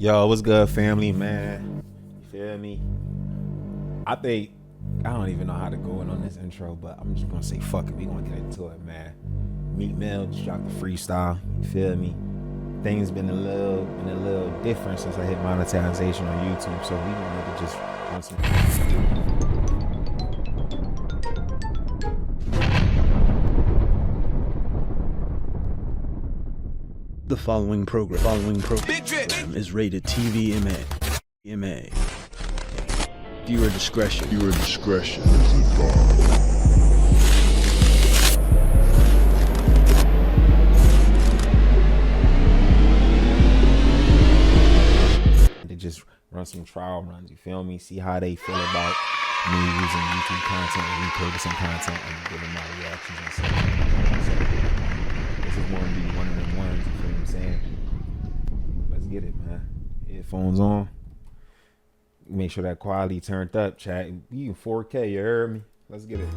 Yo, what's good, family, man? You feel me? I think I don't even know how to go in on this intro, but I'm just gonna say fuck it. We gonna get into it, man. Meek Mill just dropped the freestyle. You feel me? Things been a little different since I hit monetization on YouTube, so we gonna just run some. The following program is rated TV MA. Viewer discretion is advised. To just run some trial runs, you feel me? See how they feel about me using YouTube content and repurposing content and giving my reactions and stuff. So this is gonna be one of them ones, you feel what I'm saying? Let's get it, man. Headphones on. Make sure that quality turned up, chat. You in 4K, you heard me? Let's get it.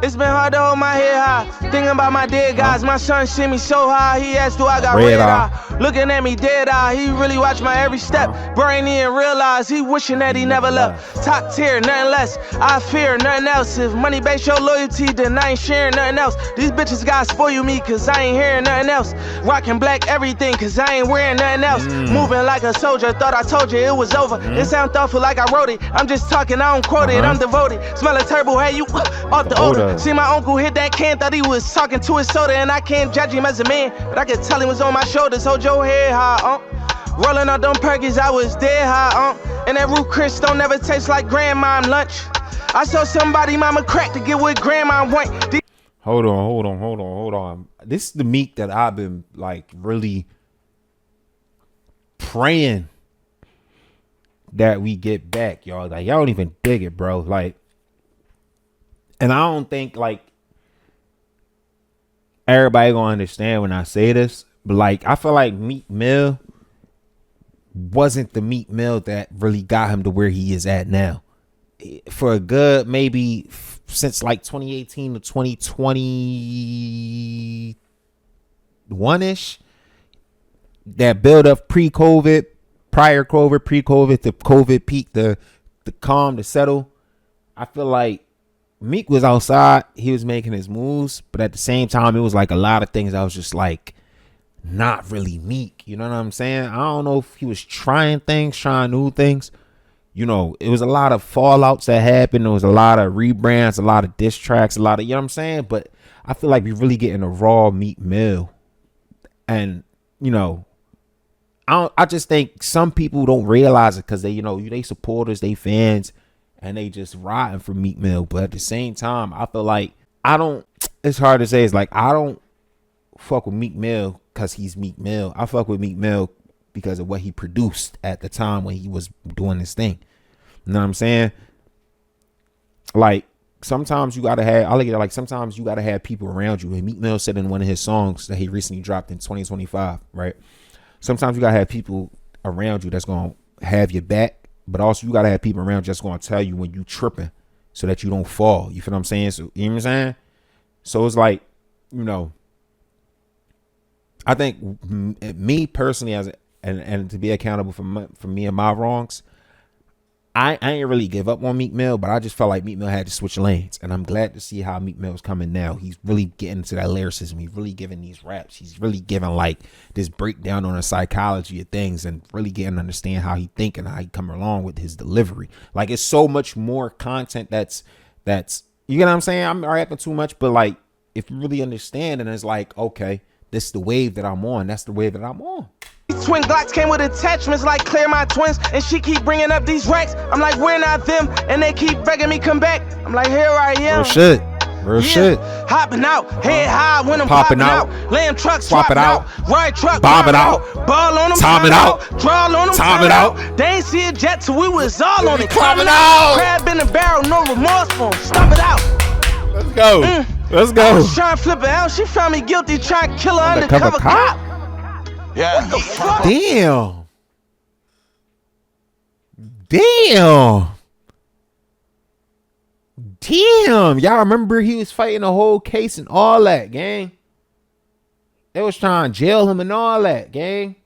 It's been hard to hold my head high. Thinking about my dead guys. My son see me so high. He asked, do I got red eye? Looking at me dead eye. He really watched my every step. Brain he didn't realize. He wishing that he never left. Top tier, nothing less. I fear nothing else. If money base your loyalty, then I ain't sharing nothing else. These bitches gotta spoil me, cause I ain't hearing nothing else. Rocking black everything, cause I ain't wearing nothing else. Moving like a soldier. Thought I told you it was over. It sound thoughtful like I wrote it. I'm just talking, I don't quote it. I'm devoted. Smell a turbo, hey, you off the odor. See my uncle hit that can, thought he was talking to his soda, and I can't judge him as a man, but I could tell he was on my shoulders. Hold your head high, rolling up them Perkins, I was dead high, and that root Chris don't never taste like grandma lunch. I saw somebody mama crack to get what grandma want. Hold on. This is the Meek that I've been like really praying that we get back, y'all. Like y'all don't even dig it, bro. Like. And I don't think like everybody gonna understand when I say this, but like I feel like Meek Mill wasn't the Meek Mill that really got him to where he is at now. For a good maybe since like 2018 to 2021-ish, that build up pre-COVID, prior COVID, pre-COVID, the COVID peak, the calm, the settle. I feel like Meek was outside, he was making his moves, but at the same time, it was like a lot of things I was just like, not really Meek. You know what I'm saying? I don't know if he was trying new things. You know, it was a lot of fallouts that happened. There was a lot of rebrands, a lot of diss tracks, a lot of, you know what I'm saying? But I feel like we're really getting a raw Meek Mill. And, you know, I just think some people don't realize it because they, you know, they supporters, they fans, and they just riding for Meek Mill. But at the same time, I feel like it's hard to say. It's like, I don't fuck with Meek Mill because he's Meek Mill. I fuck with Meek Mill because of what he produced at the time when he was doing this thing. You know what I'm saying? Like, sometimes you gotta have, I look at it like sometimes you gotta have people around you. And Meek Mill said in one of his songs that he recently dropped in 2025, right? Sometimes you gotta have people around you that's gonna have your back. But also you gotta have people around just gonna tell you when you tripping so that you don't fall. You feel what I'm saying? So you know what I'm saying? So it's like, you know, I think me personally and to be accountable for me and my wrongs, I ain't really give up on Meek Mill, but I just felt like Meek Mill had to switch lanes. And I'm glad to see how Meek Mill's coming now. He's really getting into that lyricism. He's really giving these raps. He's really giving like this breakdown on the psychology of things and really getting to understand how he think and how he come along with his delivery. Like it's so much more content that's you get what I'm saying? I'm rapping too much, but like if you really understand and it's like, okay, this is the wave that I'm on. That's the wave that I'm on. Twin Glocks came with attachments like Clear My Twins, and she keep bringing up these racks. I'm like, we're not them, and they keep begging me come back. I'm like, here I am. Real shit. Hopping out, head high when I'm popping out. Lamb truck, swap it out. Ride truck, bomb it out. Ball on them, time it out. Draw on them, time it out. They ain't see a jet till we was all on it. Climbing out. Crab in the barrel, no remorse for 'em. Stop it out. Let's go. Let's go. I was trying to flip it out. She found me guilty, trying to kill her undercover cop. Yeah. What the fuck? Damn. Y'all remember he was fighting the whole case and all that, gang. They was trying to jail him and all that, gang.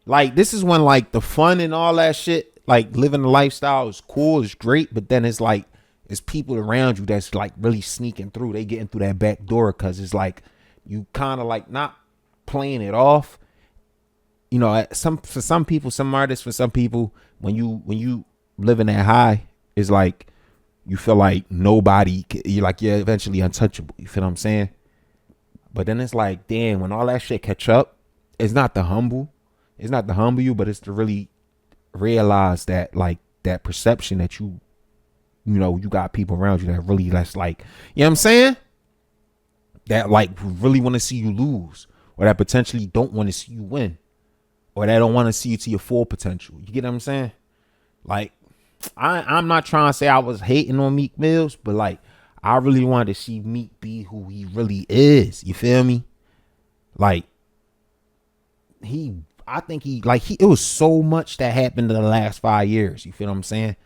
Like, this is when, like, the fun and all that shit, like, living the lifestyle is cool, it's great, but then it's like, it's people around you that's, like, really sneaking through. They getting through that back door because it's like, you kind of, like, not playing it off. You know, for some people, some artists, for some people, when you living that high, it's like, you feel like you're like, yeah, eventually untouchable. You feel what I'm saying? But then it's like, damn, when all that shit catch up, it's not to humble you, but it's to really realize that, like, that perception that you got people around you that really, that's like, you know what I'm saying? That, like, really want to see you lose, or that potentially don't want to see you win, or that don't want to see you to your full potential. You get what I'm saying? Like, I'm not trying to say I was hating on Meek Mills, but, like, I really wanted to see Meek be who he really is. You feel me? Like, it was so much that happened in the last 5 years. You feel what I'm saying?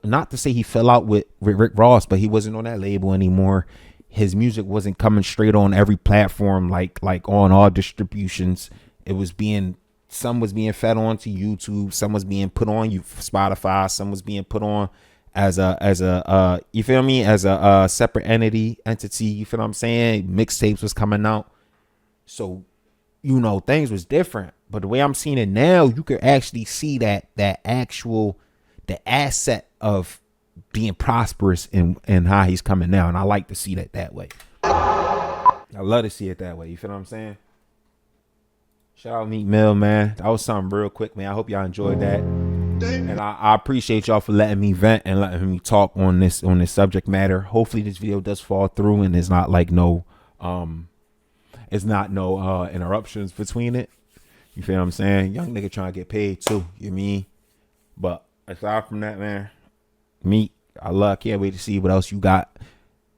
Not to say he fell out with Rick Ross, but he wasn't on that label anymore. His music wasn't coming straight on every platform, like on all distributions. Some was being fed onto YouTube, some was being put on Spotify, some was being put on as a you feel me, as a separate entity. You feel what I'm saying? Mixtapes was coming out, so things was different. But the way I'm seeing it now, you could actually see the asset of being prosperous and how he's coming now, and I like to see that way. I love to see it that way. You feel what I'm saying? Shout out Meek Mill, man. That was something real quick, man. I hope y'all enjoyed that. And I appreciate y'all for letting me vent and letting me talk on this subject matter. Hopefully this video does fall through and it's not like no interruptions between it. You feel what I'm saying? Young nigga trying to get paid too. You mean? But aside from that, man, Meek, I can't wait to see what else you got.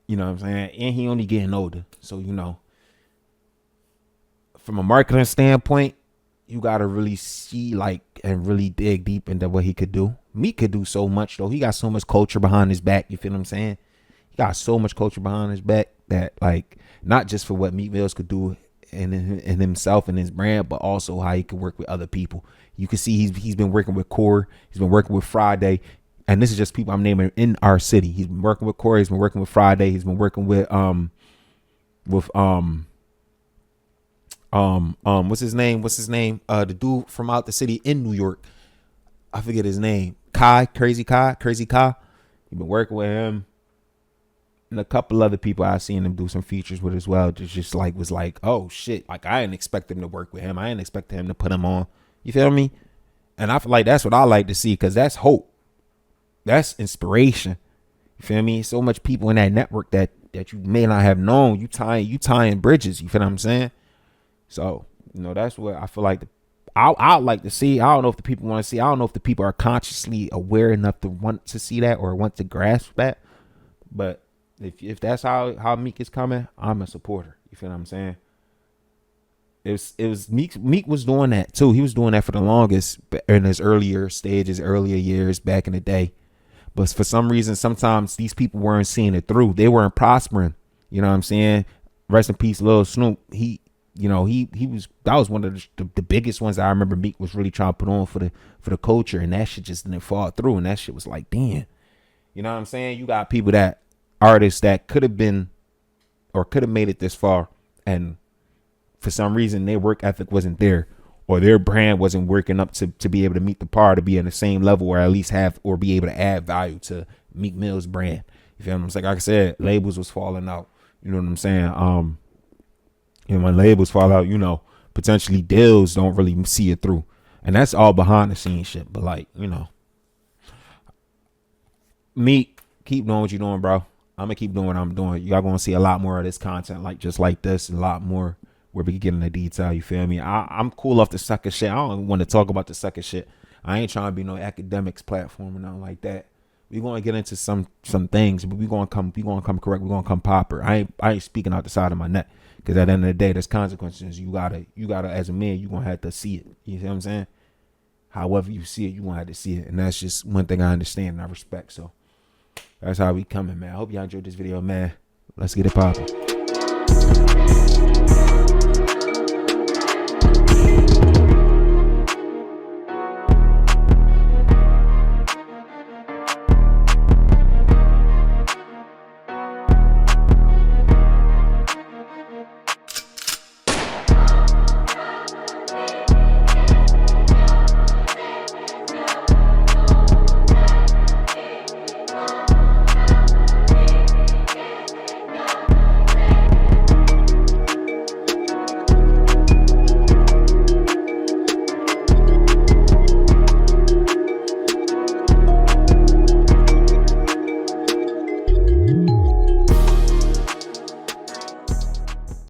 You know what I'm saying? And he only getting older. So, from a marketing standpoint, you got to really see, like, and really dig deep into what he could do. Meek could do so much, though. He got so much culture behind his back. You feel what I'm saying? He got so much culture behind his back that, like, not just for what Meek Mills could do in himself and his brand, but also how he could work with other people. You can see he's been working with Core. He's been working with Friday. And this is just people I'm naming in our city. He's been working with Core. He's been working with Friday. He's been working with what's his name? The dude from out the city in New York. I forget his name. Crazy Kai. You've been working with him. And a couple other people I've seen him do some features with as well. Just like, was like, oh shit. Like, I didn't expect him to work with him. I didn't expect him to put him on. You feel me? And I feel like that's what I like to see, because that's hope. That's inspiration. You feel me? So much people in that network that you may not have known. You tying bridges. You feel what I'm saying? So, that's what I feel like I'd like to see. I don't know if the people want to see. I don't know if the people are consciously aware enough to want to see that or want to grasp that. But if that's how Meek is coming, I'm a supporter. You feel what I'm saying? It was Meek was doing that too. He was doing that for the longest in his earlier years back in the day. But for some reason, sometimes these people weren't seeing it through. They weren't prospering. You know what I'm saying? Rest in peace, Lil Snoop. That was one of the biggest ones I remember Meek was really trying to put on for the culture, and that shit just didn't fall through. And that shit was like, damn. You know what I'm saying? You got artists that could have been or could have made it this far, and for some reason their work ethic wasn't there, or their brand wasn't working up to be able to meet the par, to be on the same level, or at least have or be able to add value to Meek Mill's brand. You feel what I'm saying? Like I said, labels was falling out. You know what I'm saying? When labels fall out, potentially deals don't really see it through. And that's all behind the scenes shit. But Meek, keep doing what you're doing, bro. I'm gonna keep doing what I'm doing. Y'all gonna see a lot more of this content, just like this, a lot more where we can get into detail. You feel me? I'm cool off the sucker shit. I don't want to talk about the sucker shit. I ain't trying to be no academics platform or nothing like that. We're gonna get into some things, but we're gonna come correct. We're gonna come proper. I ain't speaking out the side of my neck, because at the end of the day, there's consequences. You gotta as a man, you gonna have to see it. You see what I'm saying? However you see it, you gonna have to see it, and that's just one thing I understand and I respect. So that's how we coming, man. I hope y'all enjoyed this video, man. Let's get it popping.